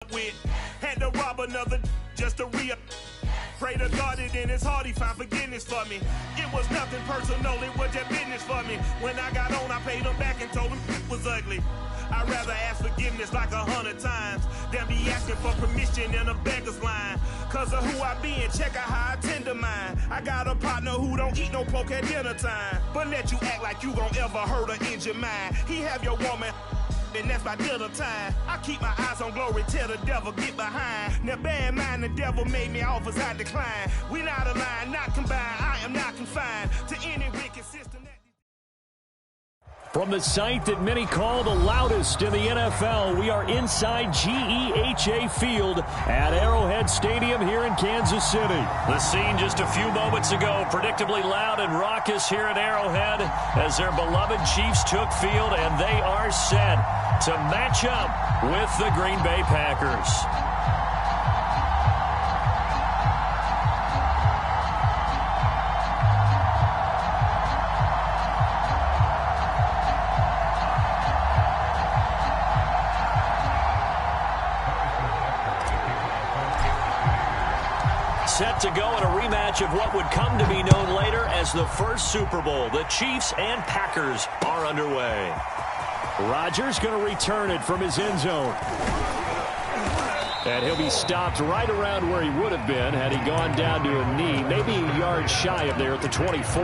with. Had to rob another just to re-up. Pray to God it in his heart he found forgiveness for me. It was nothing personal, it was just business for me. When I got on, I paid him back and told him it was ugly. I'd rather ask forgiveness like 100 times than be asking for permission in a beggar's line. Cause of who I be and check out how I tend to mine. I got a partner who don't eat no pork at dinner time, but let you act like you gon' ever hurt or injure mine. He have your woman, and that's by dinner time. I keep my eyes on glory till the devil get behind. Now bad mind, the devil made me offers I decline. We not aligned, not combined, I am not confined to any wicked system that... From the site that many call the loudest in the NFL, we are inside GEHA Field at Arrowhead Stadium here in Kansas City. The scene just a few moments ago, predictably loud and raucous here at Arrowhead as their beloved Chiefs took field, and they are set to match up with the Green Bay Packers. Set to go in a rematch of what would come to be known later as the first Super Bowl. The Chiefs and Packers are underway. Rodgers going to return it from his end zone. And he'll be stopped right around where he would have been had he gone down to a knee, maybe a yard shy of there at the 24.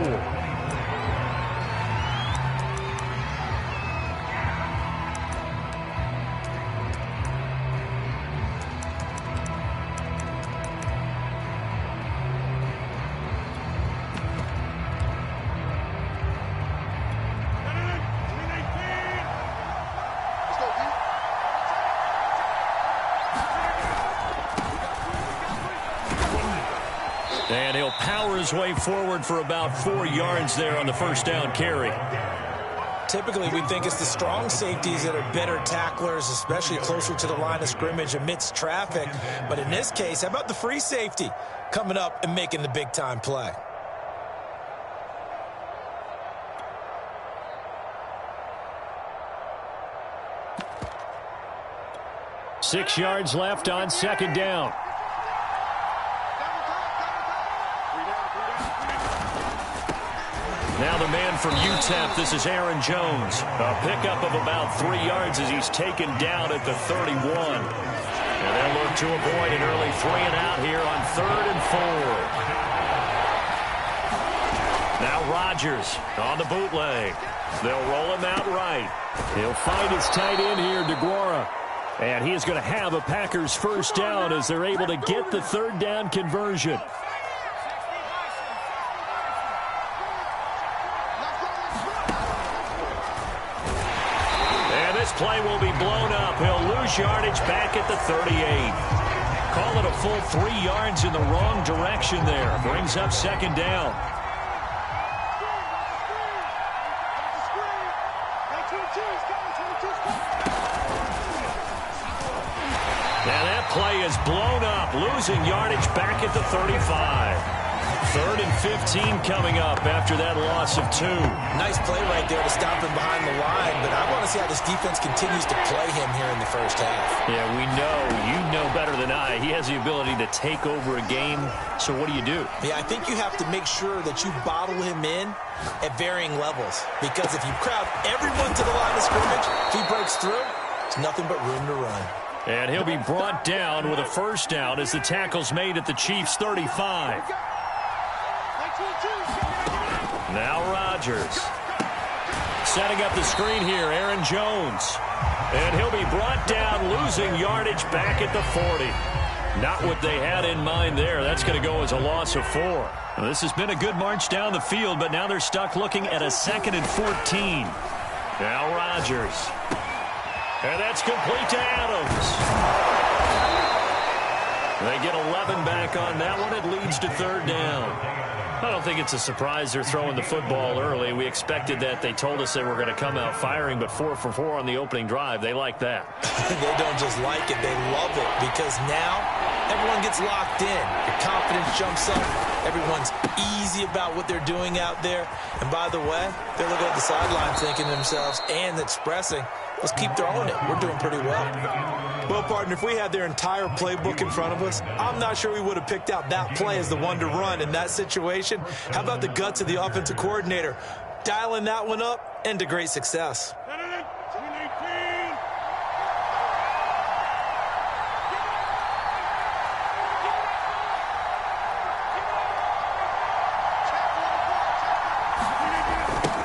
And he'll power his way forward for about 4 yards there on the first down carry. Typically, we think it's the strong safeties that are better tacklers, especially closer to the line of scrimmage amidst traffic. But in this case, how about the free safety coming up and making the big-time play? Six yards left on second down. Now the man from UTEP, this is Aaron Jones. A pickup of about 3 yards as he's taken down at the 31. And they'll look to avoid an early 3-and-out here on 3rd and 4. Now Rodgers on the bootleg. They'll roll him out right. He'll find his tight end here, DeGuara. And he is going to have a Packers first down as they're able to get the third down conversion. Play will be blown up. He'll lose yardage back at the 38. Call it a full 3 yards in the wrong direction there. Brings up second down. And that play is blown up, losing yardage back at the 35. 3rd and 15 coming up after that loss of 2. Nice play right there to stop him behind the line, but I want to see how this defense continues to play him here in the first half. Yeah, we know. You know better than I. He has the ability to take over a game, so what do you do? Yeah, I think you have to make sure that you bottle him in at varying levels, because if you crowd everyone to the line of scrimmage, if he breaks through, it's nothing but room to run. And he'll be brought down with a first down as the tackle's made at the Chiefs' 35. Now Rodgers. Setting up the screen here, Aaron Jones. And he'll be brought down, losing yardage back at the 40. Not what they had in mind there. That's going to go as a loss of 4. Now, this has been a good march down the field, but now they're stuck looking at a 2nd and 14. Now Rodgers. And that's complete to Adams. They get 11 back on that one. It leads to third down. I don't think it's a surprise they're throwing the football early. We expected that. They told us they were going to come out firing, but 4 for 4 on the opening drive. They like that. They don't just like it. They love it, because now everyone gets locked in. The confidence jumps up. Everyone's easy about what they're doing out there. And by the way, they're looking at the sideline thinking to themselves and expressing, let's keep throwing it. We're doing pretty well. Well, partner, if we had their entire playbook in front of us, I'm not sure we would have picked out that play as the one to run in that situation. How about the guts of the offensive coordinator? Dialing that one up and to great success.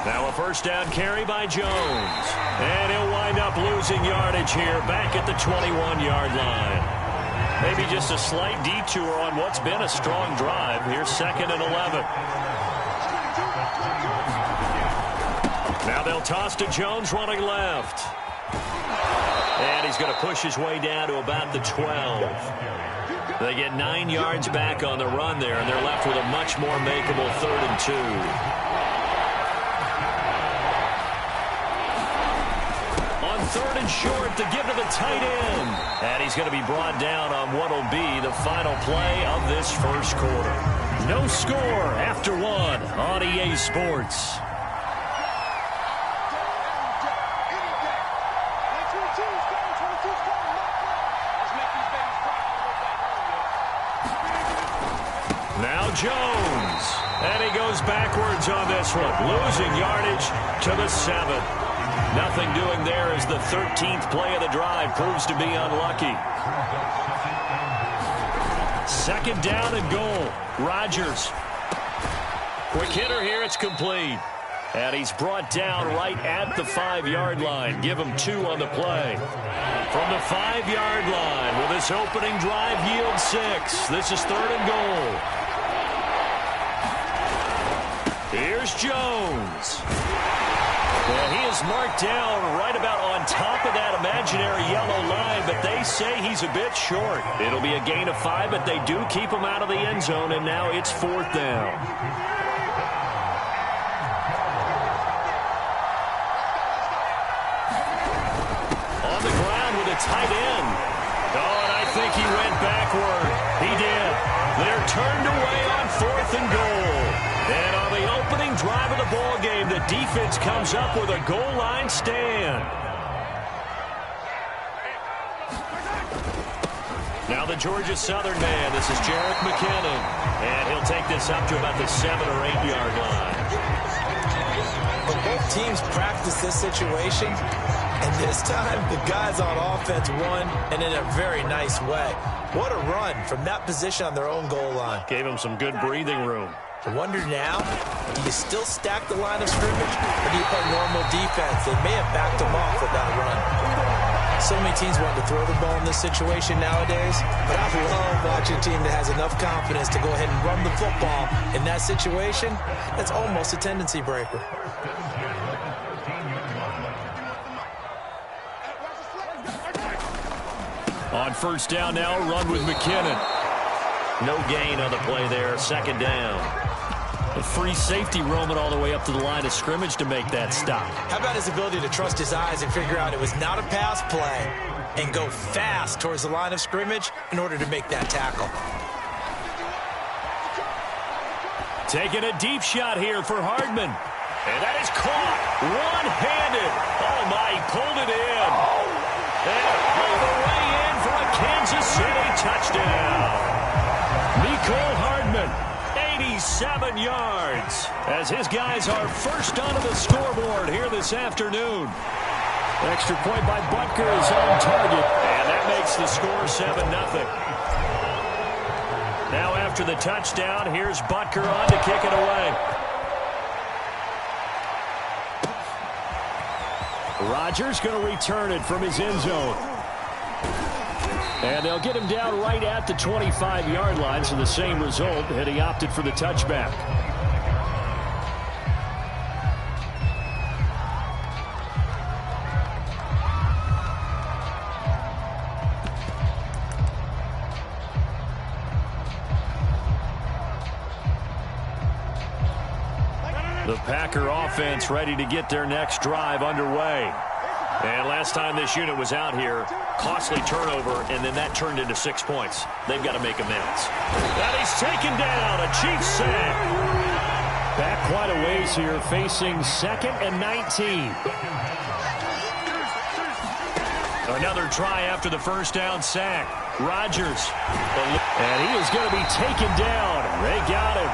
Now a first down carry by Jones. And he'll wind up losing yardage here back at the 21-yard line. Maybe just a slight detour on what's been a strong drive. Here's 2nd and 11. Now they'll toss to Jones running left. And he's going to push his way down to about the 12. They get 9 yards back on the run there, and they're left with a much more makeable 3rd and 2. 3rd and short to give to the tight end. And he's going to be brought down on what will be the final play of this first quarter. No score after 1 on EA Sports. Now Jones. And he goes backwards on this one, losing yardage to the 7. Nothing doing there as the 13th play of the drive proves to be unlucky. 2nd down and goal. Rodgers. Quick hitter here. It's complete. And he's brought down right at the 5-yard line. Give him 2 on the play. From the 5-yard line, will this opening drive yield 6? This is 3rd and goal. Here's Jones. Well, he is marked down right about on top of that imaginary yellow line, but they say he's a bit short. It'll be a gain of 5, but they do keep him out of the end zone, and now it's 4th down. On the ground with a tight end. Oh, and I think he went backward. He did. They're turned away on 4th and goal. And on the opening drive of the ball game, the defense comes up with a goal line stand. Now the Georgia Southern man, this is Jerick McKinnon. And he'll take this up to about the 7 or 8 yard line. But both teams practice this situation, and this time the guys on offense won, and in a very nice way. What a run from that position on their own goal line. Gave him some good breathing room. I wonder now, do you still stack the line of scrimmage, or do you play normal defense? They may have backed them off with that run. So many teams want to throw the ball in this situation nowadays, but I love watching a team that has enough confidence to go ahead and run the football in that situation. That's almost a tendency breaker. On first down now, run with McKinnon. No gain on the play there, 2nd down. A free safety roaming all the way up to the line of scrimmage to make that stop. How about his ability to trust his eyes and figure out it was not a pass play and go fast towards the line of scrimmage in order to make that tackle. Taking a deep shot here for Hardman. And that is caught one-handed. Oh, my, he pulled it in. And all the way in for a Kansas City touchdown. Mecole Hardman, 87 yards, as his guys are first onto the scoreboard here this afternoon. Extra point by Butker is on target, and that makes the score 7-0. Now after the touchdown, here's Butker on to kick it away. Rodgers going to return it from his end zone. And they'll get him down right at the 25-yard line, so the same result, and he opted for the touchback. The Packer offense ready to get their next drive underway. And last time this unit was out here, costly turnover, and then that turned into 6 points. They've got to make amends. And he's taken down, a Chiefs sack. Back quite a ways here, facing 2nd and 19. Another try after the first down sack. Rodgers. And he is going to be taken down. They got him.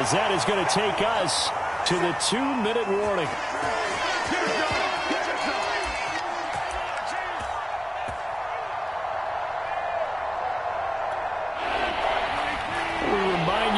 As that is going to take us to the 2-minute warning.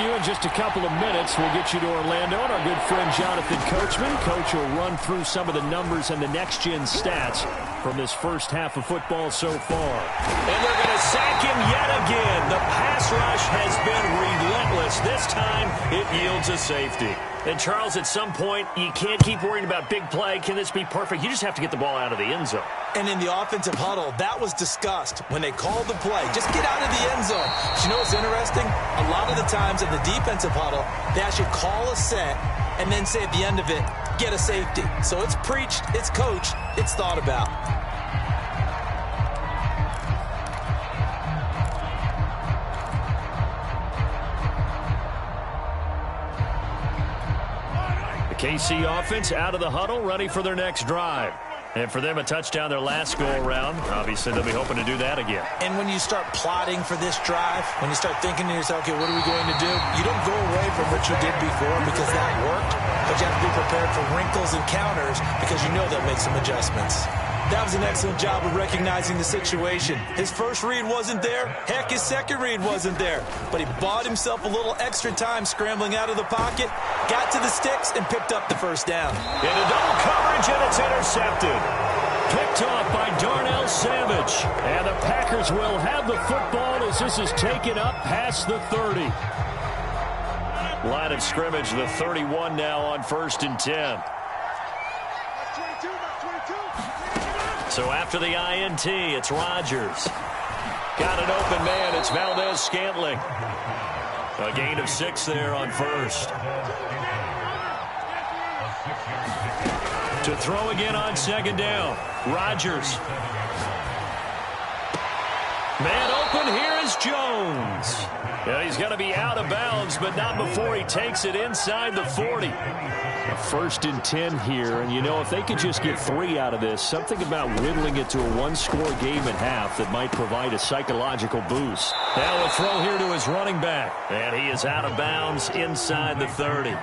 In just a couple of minutes, we'll get you to Orlando and our good friend Jonathan Coachman. Coach will run through some of the numbers and the next-gen stats from this first half of football so far. And they're going to sack him yet again. The pass rush has been relentless. This time, it yields a safety. And, Charles, at some point, you can't keep worrying about big play. Can this be perfect? You just have to get the ball out of the end zone. And in the offensive huddle, that was discussed when they called the play. Just get out of the end zone. But you know what's interesting? A lot of the times in the defensive huddle, they actually call a set and then say at the end of it, get a safety. So it's preached, it's coached, it's thought about. KC offense out of the huddle, ready for their next drive. And for them, a touchdown their last go-around. Obviously, they'll be hoping to do that again. And when you start plotting for this drive, when you start thinking to yourself, okay, what are we going to do? You don't go away from what you did before because that worked, but you have to be prepared for wrinkles and counters because you know they'll make some adjustments. That was an excellent job of recognizing the situation. His first read wasn't there. Heck, his second read wasn't there. But he bought himself a little extra time scrambling out of the pocket, got to the sticks, and picked up the first down. Into double coverage, and it's intercepted. Picked off by Darnell Savage. And the Packers will have the football as this is taken up past the 30. Line of scrimmage, the 31 now on 1st and 10. So after the INT, it's Rodgers. Got an open man. It's Valdez-Scantling. A gain of 6 there on first. To throw again on second down. Rodgers. Man open. Here is Jones. Yeah, he's going to be out of bounds, but not before he takes it inside the 40. A 1st and 10 here, and you know, if they could just get 3 out of this, something about whittling it to a one-score game at half that might provide a psychological boost. Now a throw here to his running back, and he is out of bounds inside the 30.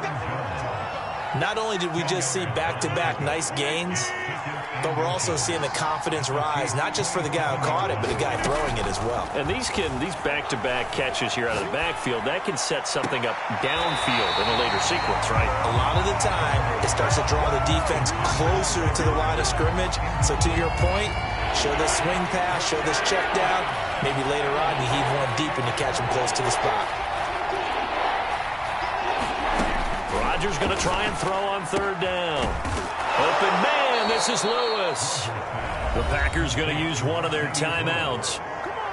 Not only did we just see back-to-back nice gains, but we're also seeing the confidence rise, not just for the guy who caught it, but the guy throwing it as well. And these back-to-back catches here out of the backfield, that can set something up downfield in a later sequence, right? A lot of the time, it starts to draw the defense closer to the line of scrimmage. So to your point, show this swing pass, show this check down. Maybe later on, you heave one deep and you catch him close to the spot. Rodgers going to try and throw on 3rd down. Open man, this is Lewis. The Packers going to use one of their timeouts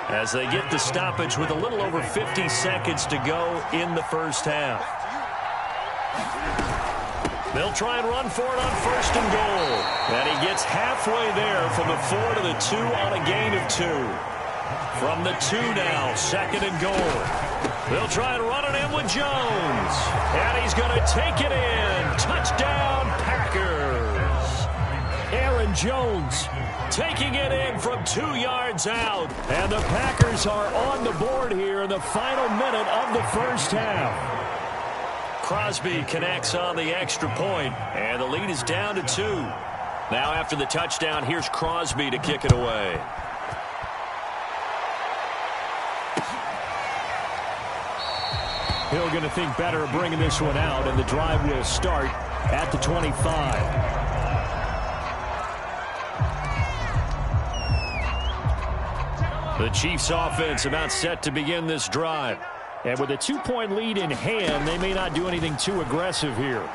as they get the stoppage with a little over 50 seconds to go in the first half. They'll try and run for it on 1st and goal. And he gets halfway there from the 4 to the 2 on a gain of 2. From the 2 now, 2nd and goal. They'll try and run it in with Jones. And he's going to take it in. Touchdown, Packers. Aaron Jones taking it in from 2 yards out. And the Packers are on the board here in the final minute of the first half. Crosby connects on the extra point, and the lead is down to 2. Now after the touchdown, here's Crosby to kick it away. Hill going to think better of bringing this one out, and the drive will start at the 25. The Chiefs offense about set to begin this drive. And with a 2-point lead in hand, they may not do anything too aggressive here.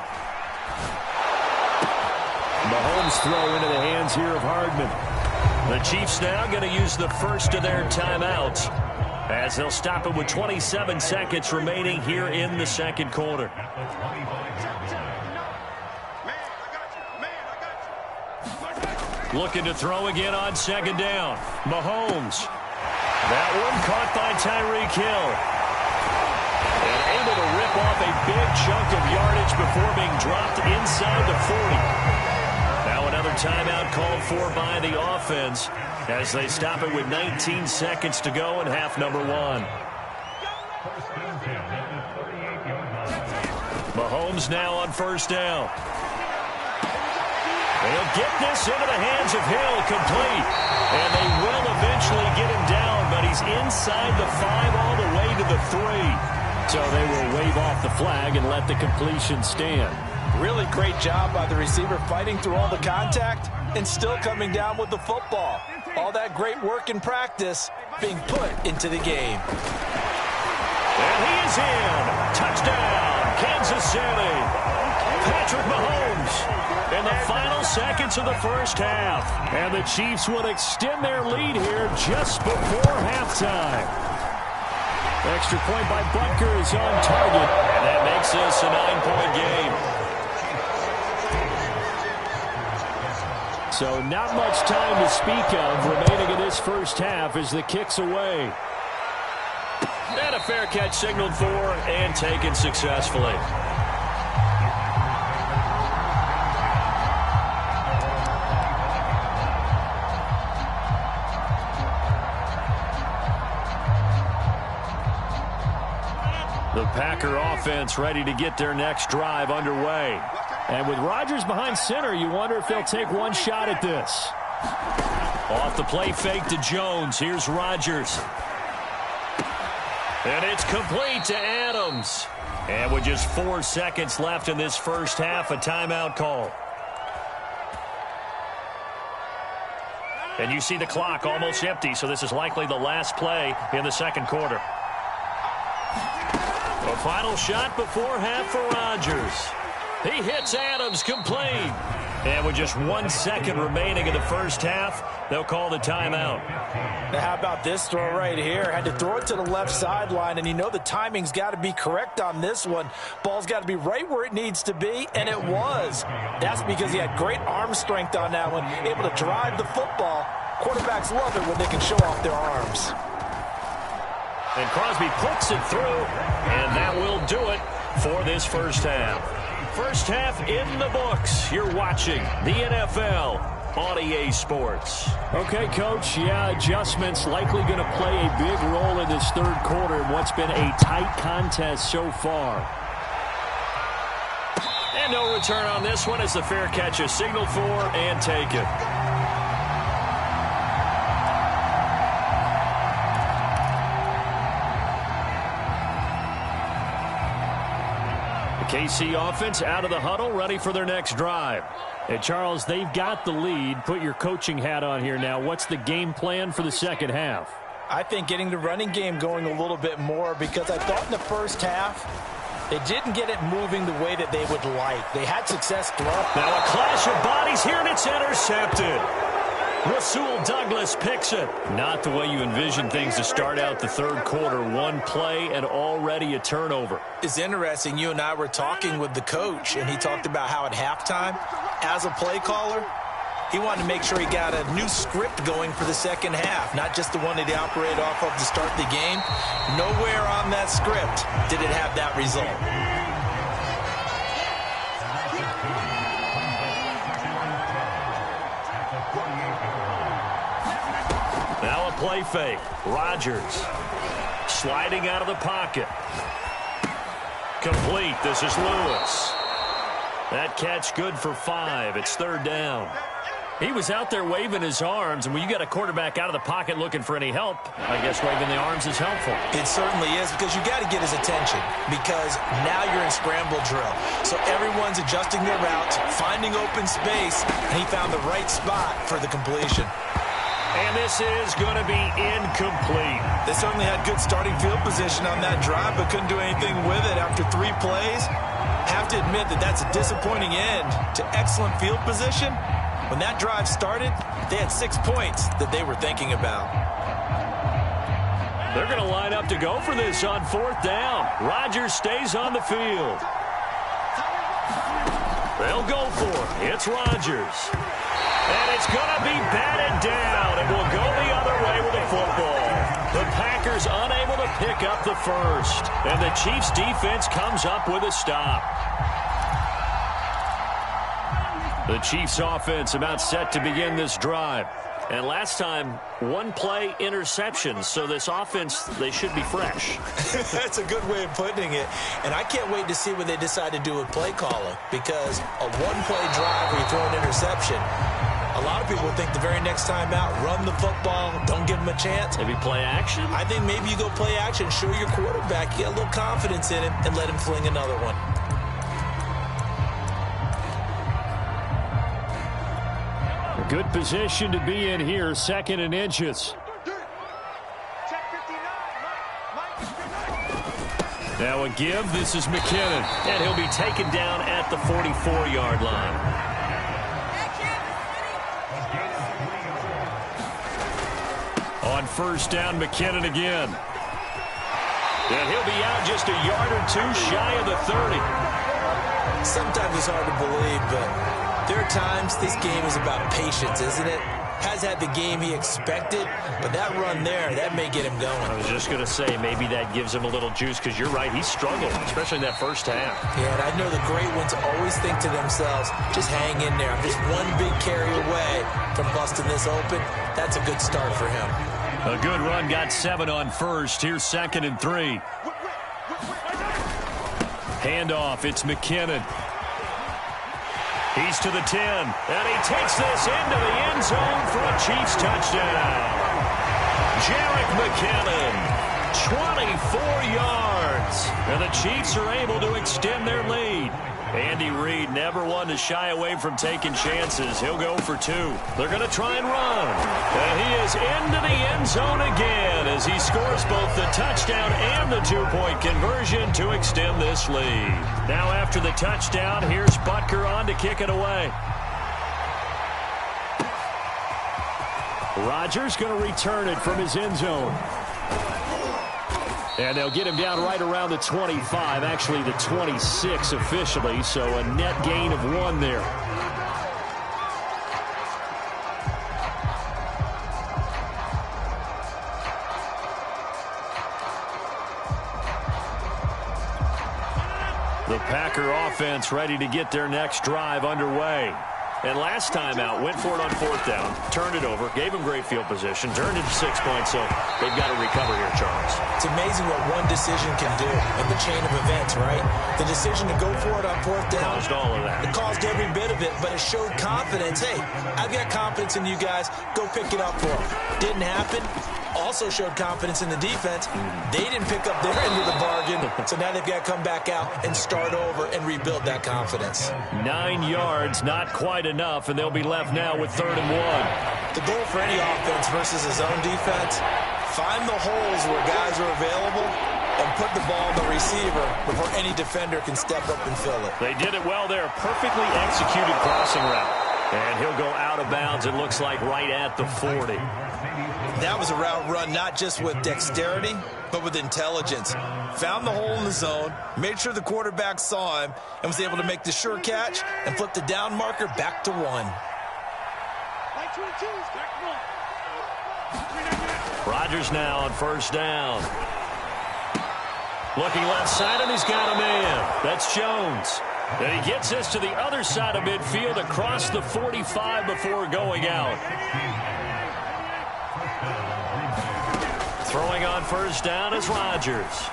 Mahomes throw into the hands here of Hardman. The Chiefs now going to use the first of their timeouts as they'll stop it with 27 seconds remaining here in the second quarter. Looking to throw again on 2nd down. Mahomes. That one caught by Tyreek Hill. And able to rip off a big chunk of yardage before being dropped inside the 40. Now another timeout called for by the offense as they stop it with 19 seconds to go in half number 1. Mahomes now on first down. They'll get this into the hands of Hill, complete. And they will eventually get him down, but he's inside the 5 all the way to the 3. So they will wave off the flag and let the completion stand. Really great job by the receiver fighting through all the contact and still coming down with the football. All that great work in practice being put into the game. And he is in. Touchdown, Kansas City. Patrick Mahomes in the final seconds of the first half. And the Chiefs will extend their lead here just before halftime. Extra point by Butker is on target. And that makes this a 9-point game. So not much time to speak of remaining in this first half as the kick's away. And a fair catch signaled for and taken successfully. The Packer offense ready to get their next drive underway. And with Rodgers behind center, you wonder if they'll take one shot at this. Off the play fake to Jones. Here's Rodgers. And it's complete to Adams. And with just 4 seconds left in this first half, a timeout call. And you see the clock almost empty, so this is likely the last play in the second quarter. A final shot before half for Rodgers. He hits Adams complete. And with just 1 second remaining in the first half, they'll call the timeout. Now how about this throw right here? Had to throw it to the left sideline, and you know the timing's got to be correct on this one. Ball's got to be right where it needs to be, and it was. That's because he had great arm strength on that one, able to drive the football. Quarterbacks love it when they can show off their arms. And Crosby puts it through, and that will do it for this first half. First half in the books. You're watching the NFL on EA Sports. Okay, Coach, adjustments likely going to play a big role in this third quarter in what's been a tight contest so far. And no return on this one as the fair catch is signaled for and taken. KC offense out of the huddle, ready for their next drive. Hey, Charles, they've got the lead. Put your coaching hat on here now. What's the game plan for the second half? I think getting the running game going a little bit more, because I thought in the first half they didn't get it moving the way that they would like. They had success throwing. Now a clash of bodies here, and it's intercepted. Rasul Douglas picks it. Not the way you envision things to start out the third quarter. One play and already a turnover. It's interesting. You and I were talking with the coach, and he talked about how at halftime, as a play caller, he wanted to make sure he got a new script going for the second half, not just the one that he operated off of to start the game. Nowhere on that script did it have that result. Now a play fake. Rodgers sliding out of the pocket. Complete. This is Lewis. That catch good for 5. It's third down. He was out there waving his arms, and when you got a quarterback out of the pocket looking for any help, I guess waving the arms is helpful. It certainly is, because you got to get his attention, because now you're in scramble drill. So everyone's adjusting their routes, finding open space, and he found the right spot for the completion. And this is going to be incomplete. They certainly had good starting field position on that drive, but couldn't do anything with it after 3 plays. Have to admit that that's a disappointing end to excellent field position. When that drive started, they had 6 points that they were thinking about. They're going to line up to go for this on fourth down. Rodgers stays on the field. They'll go for it. It's Rodgers. And it's going to be batted down. It will go the other way with the football. The Packers unable to pick up the first. And the Chiefs defense comes up with a stop. The Chiefs offense about set to begin this drive. And last time, one play interception. So this offense, they should be fresh. That's a good way of putting it. And I can't wait to see what they decide to do with play calling. Because a one-play drive where you throw an interception, a lot of people think the very next time out, run the football, don't give them a chance. Maybe play action? I think maybe you go play action, show your quarterback, you get a little confidence in him, and let him fling another one. A good position to be in here, 2nd and inches. Now a give, this is McKinnon. And he'll be taken down at the 44-yard line. On 1st down, McKinnon again. And he'll be out just a yard or two shy of the 30. Sometimes it's hard to believe, but there are times this game is about patience, isn't it? Has had the game he expected, but that run there, that may get him going. I was just going to say, maybe that gives him a little juice, because you're right, he struggled, especially in that first half. Yeah, and I know the great ones always think to themselves, just hang in there. I'm just one big carry away from busting this open. That's a good start for him. A good run, got 7 on 1st. Here's 2nd and 3. Handoff, it's McKinnon. He's to the 10, and he takes this into the end zone for a Chiefs touchdown. Jerick McKinnon, 24 yards, and the Chiefs are able to extend their lead. Andy Reid never one to shy away from taking chances. He'll go for 2. They're going to try and run. And he is into the end zone again as he scores both the touchdown and the 2-point conversion to extend this lead. Now after the touchdown, here's Butker on to kick it away. Rodgers going to return it from his end zone. And they'll get him down right around the 25, actually the 26 officially, so a net gain of 1 there. The Packer offense ready to get their next drive underway. And last time out, went for it on 4th down, turned it over, gave him great field position, turned it to 6 points, so they've got to recover here, Charles. It's amazing what one decision can do in the chain of events, right? The decision to go for it on 4th down. Caused all of that. It caused every bit of it, but it showed confidence. Hey, I've got confidence in you guys. Go pick it up for them. Didn't happen. Also showed confidence in the defense. They didn't pick up their end of the bargain, so now they've got to come back out and start over and rebuild that confidence. 9 yards, not quite enough, and they'll be left now with 3rd and 1. The goal for any offense versus his own defense, find the holes where guys are available and put the ball in the receiver before any defender can step up and fill it. They did it well there. Perfectly executed crossing route. And he'll go out of bounds, it looks like, right at the 40. That was a route run not just with dexterity, but with intelligence. Found the hole in the zone, made sure the quarterback saw him, and was able to make the sure catch and flip the down marker back to 1. Rodgers now on 1st down. Looking left side, and he's got a man. That's Jones. And he gets this to the other side of midfield across the 45 before going out. Throwing on 1st down is Rodgers.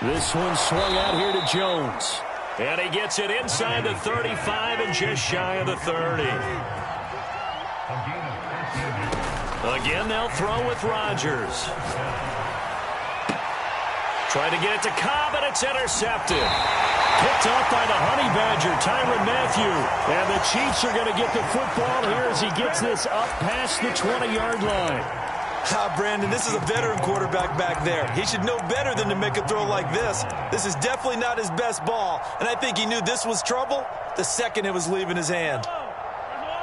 This one swung out here to Jones. And he gets it inside the 35 and just shy of the 30. Again, they'll throw with Rodgers. Trying to get it to Cobb, and it's intercepted. Picked up by the Honey Badger, Tyrann Mathieu. And the Chiefs are going to get the football here as he gets this up past the 20-yard line. Brandon, this is a veteran quarterback back there. He should know better than to make a throw like this. This is definitely not his best ball, and I think he knew this was trouble the second it was leaving his hand.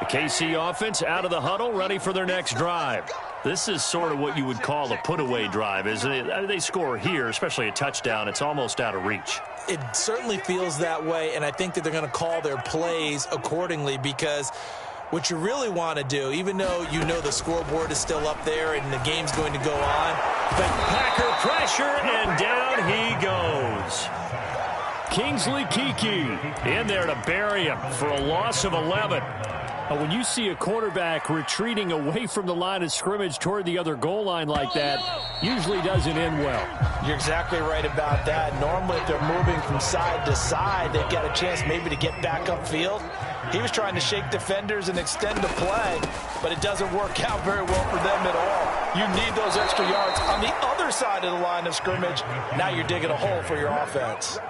The KC offense out of the huddle, ready for their next drive. This is sort of what you would call a put-away drive, isn't it? I mean, they score here, especially a touchdown. It's almost out of reach. It certainly feels that way, and I think that they're going to call their plays accordingly because what you really want to do, even though you know the scoreboard is still up there and the game's going to go on. The Packer pressure, and down he goes. Kingsley Keke in there to bury him for a loss of 11. When you see a quarterback retreating away from the line of scrimmage toward the other goal line like that, usually doesn't end well. You're exactly right about that. Normally, if they're moving from side to side, they've got a chance maybe to get back upfield. He was trying to shake defenders and extend the play, but it doesn't work out very well for them at all. You need those extra yards on the other side of the line of scrimmage. Now you're digging a hole for your offense.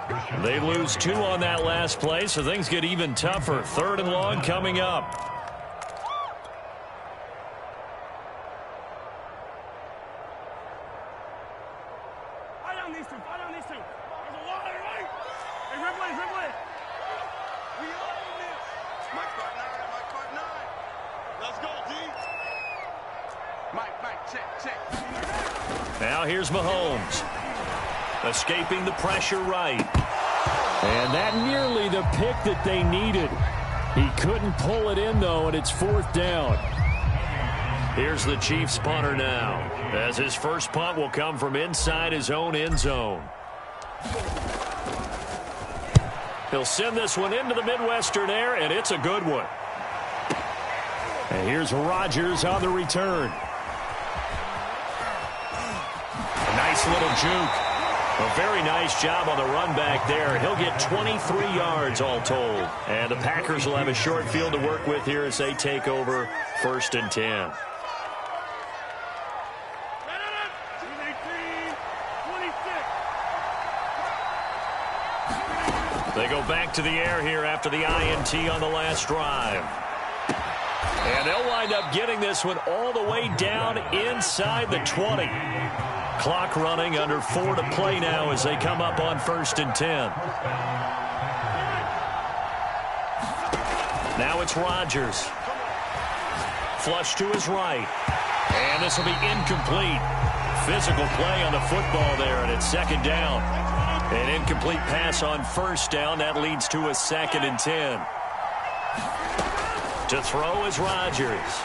They lose 2 on that last play, so things get even tougher. 3rd and long coming up. Now here's Mahomes. Escaping the pressure right. And that nearly the pick that they needed. He couldn't pull it in, though, and it's 4th down. Here's the Chiefs punter now, as his first punt will come from inside his own end zone. He'll send this one into the Midwestern air, and it's a good one. And here's Rodgers on the return. A nice little juke. A very nice job on the run back there. He'll get 23 yards all told. And the Packers will have a short field to work with here as they take over 1st and 10. They go back to the air here after the INT on the last drive. And they'll wind up getting this one all the way down inside the 20. Clock running, under 4 to play now as they come up on 1st and 10. Now it's Rodgers. Flush to his right. And this will be incomplete. Physical play on the football there, and it's 2nd down. An incomplete pass on 1st down. That leads to a 2nd and 10. To throw is Rodgers.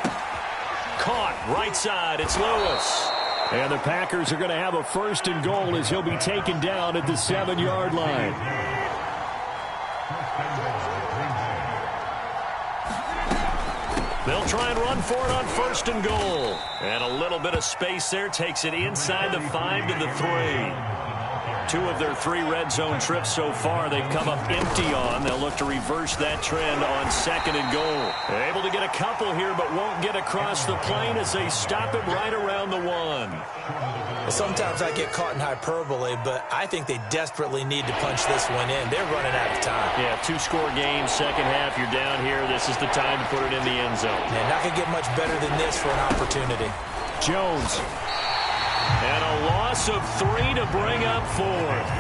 Caught right side. It's Lewis. And the Packers are going to have a 1st and goal as he'll be taken down at the 7-yard line. They'll try and run for it on 1st and goal. And a little bit of space there takes it inside the 5 to the 3. 2 of their 3 red zone trips so far they've come up empty on. They'll look to reverse that trend on 2nd and goal. They're able to get a couple here, but won't get across the plane as they stop it right around the 1. Sometimes I get caught in hyperbole, but I think they desperately need to punch this one in. They're running out of time. Yeah, 2-score game, 2nd half, you're down here. This is the time to put it in the end zone. And not going to get much better than this for an opportunity. Jones. And a loss of 3 to bring up 4th.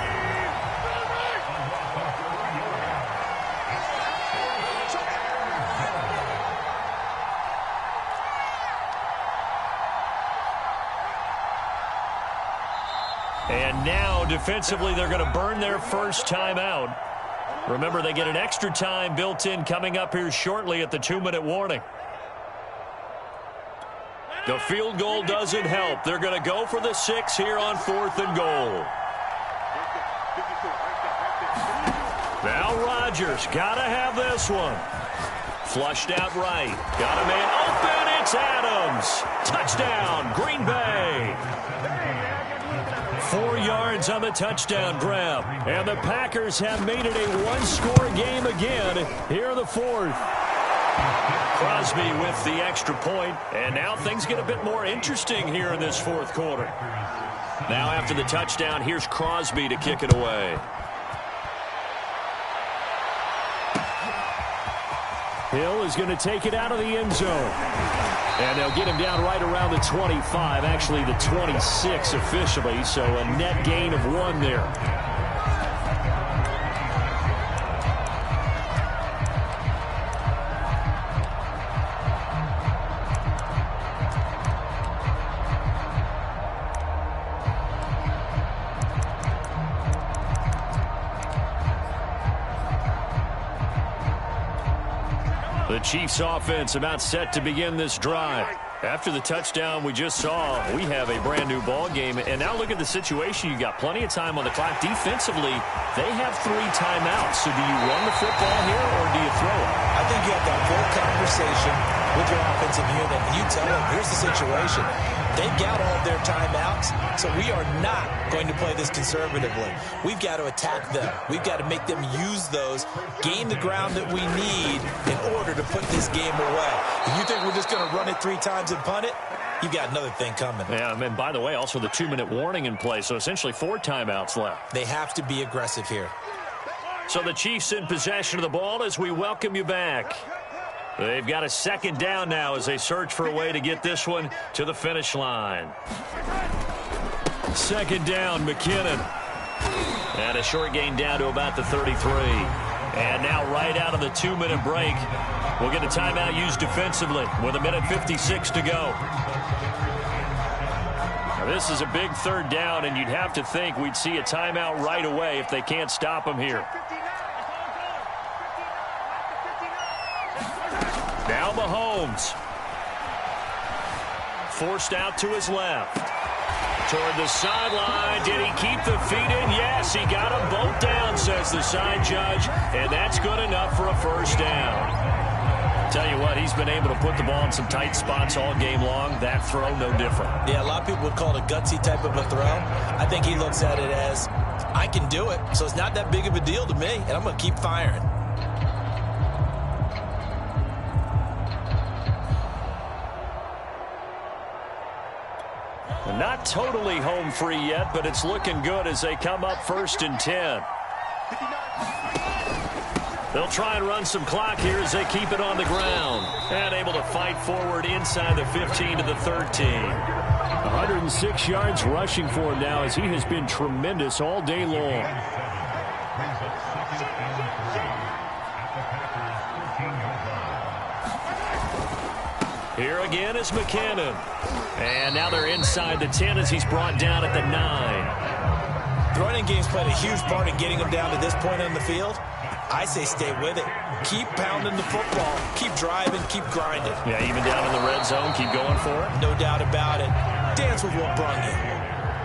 And now, defensively, they're going to burn their first timeout. Remember, they get an extra time built in coming up here shortly at the 2-minute warning. The field goal doesn't help. They're going to go for the 6 here on 4th and goal. Now Rodgers, got to have this one. Flushed out right. Got a man open. It's Adams. Touchdown, Green Bay. 4 yards on the touchdown grab. And the Packers have made it a 1-score game again here in the 4th. Crosby with the extra point, and now things get a bit more interesting here in this 4th quarter. Now after the touchdown, here's Crosby to kick it away. Hill is going to take it out of the end zone. And they'll get him down right around the 25, actually the 26 officially, so a net gain of 1 there. The Chiefs offense about set to begin this drive. After the touchdown we just saw, we have a brand-new ball game. And now look at the situation. You got plenty of time on the clock. Defensively, they have 3 timeouts. So do you run the football here or do you throw it? I think you have that full conversation with your offensive unit, and you tell them, here's the situation. They've got all of their timeouts, so we are not going to play this conservatively. We've got to attack them. We've got to make them use those, gain the ground that we need in order to put this game away. If you think we're just going to run it 3 times and punt it, you've got another thing coming. Yeah, and by the way, also the 2-minute warning in play, so essentially 4 timeouts left. They have to be aggressive here. So the Chiefs in possession of the ball as we welcome you back. They've got a 2nd down now as they search for a way to get this one to the finish line. 2nd down, McKinnon. And a short gain down to about the 33. And now right out of the 2-minute break, we'll get a timeout used defensively with 1:56 to go. Now this is a big 3rd down, and you'd have to think we'd see a timeout right away if they can't stop them here. Now Mahomes. Forced out to his left. Toward the sideline. Did he keep the feet in? Yes, he got them both down, says the side judge. And that's good enough for a 1st down. Tell you what, he's been able to put the ball in some tight spots all game long. That throw, no different. Yeah, a lot of people would call it a gutsy type of a throw. I think he looks at it as, I can do it, so it's not that big of a deal to me, and I'm going to keep firing. Not totally home free yet, but it's looking good as they come up 1st and 10. They'll try and run some clock here as they keep it on the ground. And able to fight forward inside the 15 to the 13. 106 yards rushing for him now as he has been tremendous all day long. Here again is McKinnon. And now they're inside the 10 as he's brought down at the 9. The running game's played a huge part in getting them down to this point on the field. I say stay with it. Keep pounding the football. Keep driving. Keep grinding. Yeah, even down in the red zone, keep going for it. No doubt about it. Dance with what brung you.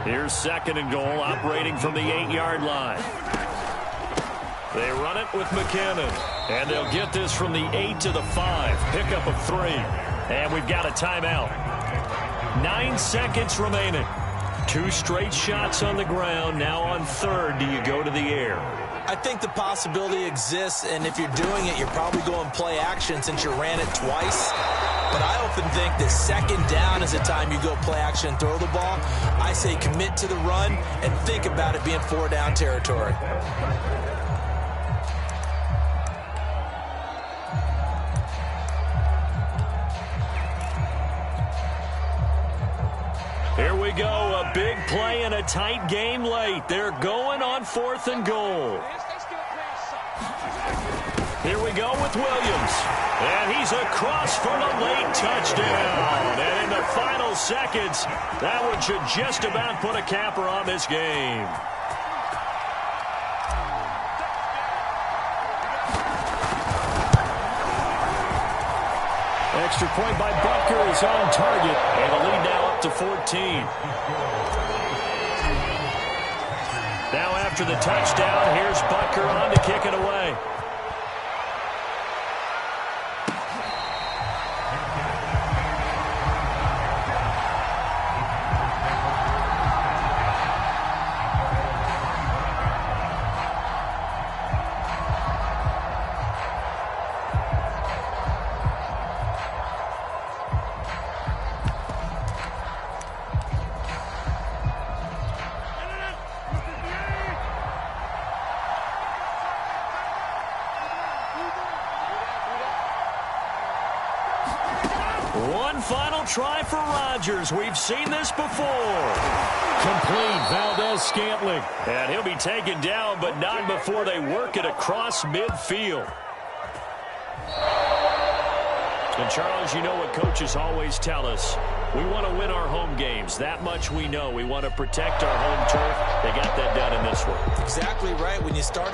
Here's 2nd and goal, operating from the 8-yard line. They run it with McKinnon. And they'll get this from the 8 to the 5. Pickup of 3. And we've got a timeout. 9 seconds remaining. 2 straight shots on the ground. Now on 3rd, do you go to the air? I think the possibility exists, and if you're doing it, you're probably going play action since you ran it twice. But I often think that 2nd down is the time you go play action and throw the ball. I say commit to the run and think about it being 4-down territory. Here we go, a big play and a tight game late. They're going on 4th and goal. Here we go with Williams. And he's across for the late touchdown. And in the final seconds, that one should just about put a capper on this game. Extra point by Butker is on target. And the lead now up to 14. Now after the touchdown, here's Butker on to kick it away. One final try for Rodgers. We've seen this before. Complete. Valdez-Scantling. And he'll be taken down, but not before they work it across midfield. And, Charles, you know what coaches always tell us. We want to win our home games. That much we know. We want to protect our home turf. They got that done in this one. Exactly right. When you start